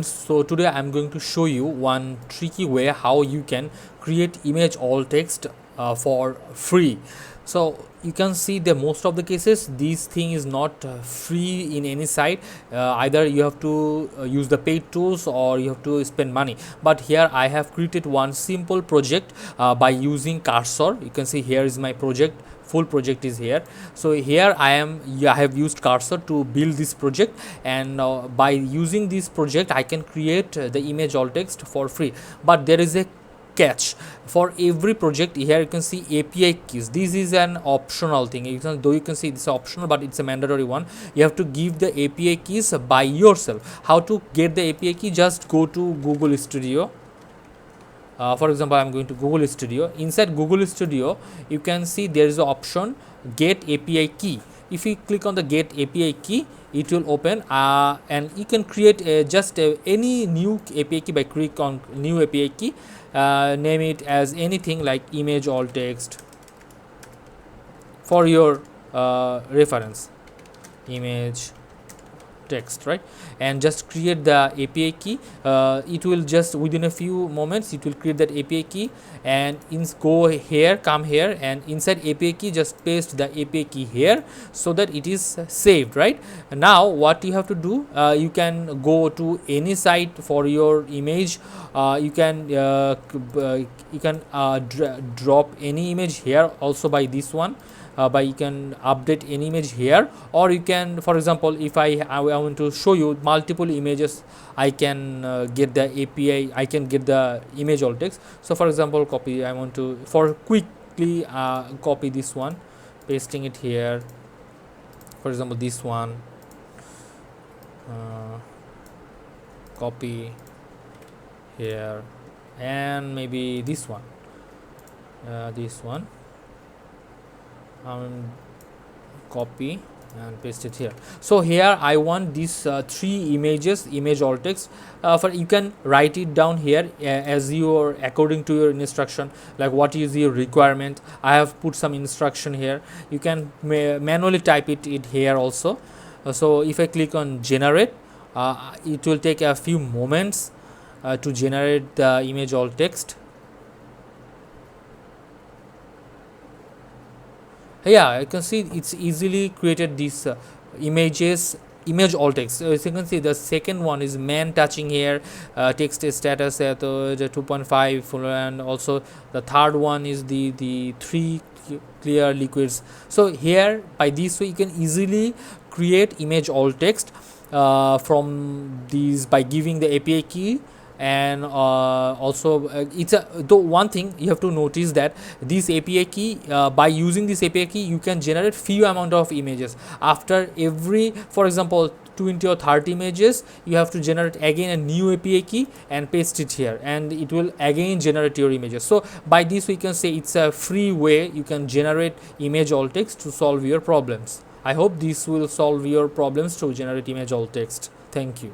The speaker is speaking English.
So today I'm going to show you one tricky way how you can create image alt text for free. So you can see that most of the cases this thing is not free in any site. Either you have to use the paid tools or you have to spend money, but here I have created one simple project by using cursor. You can see here is my project, full project is here. So here I have used cursor to build this project, and by using this project I can create the image alt text for free. But there is a catch. For every project here you can see API keys. This is an optional thing. Though you can see it's optional, but it's a mandatory one. You have to give the API keys by yourself. How to get the API key? Just go to Google Studio. For example, I'm going to Google Studio. Inside Google Studio you can see there is an option get API key. If you click on the get API key, it will open and you can create any new API key by click on new API key. Name it as anything like image alt text for your reference, image text, right? And just create the API key. It will just within a few moments it will create that API key, and go here, come here, and inside API key just paste the API key here so that it is saved, right? Now what you have to do, you can go to any site for your image. You can drop any image here also by this one. By you can update any image here, or you can, for example, if I want to show you multiple images, I can get the API, I can get the image alt text. So for example, copy, I want to for quickly copy this one, pasting it here. For example, this one, copy here, and maybe this one, copy and paste it here. So here I want these three images, image alt text. For you can write it down here as your according to your instruction, like what is your requirement. I have put some instruction here. You can manually type it here also. So if I click on generate, it will take a few moments to generate the image alt text. Yeah, you can see it's easily created these image alt text. So as you can see, the second one is man touching here, text status at the 2.5, and also the third one is the three clear liquids. So here by this way you can easily create image alt text from these by giving the API key. And also it's the one thing you have to notice that this API key, by using this API key you can generate few amount of images. After every, for example, 20 or 30 images, you have to generate again a new API key and paste it here, and it will again generate your images. So by this we can say it's a free way you can generate image alt text to solve your problems. I hope this will solve your problems to generate image alt text. Thank you.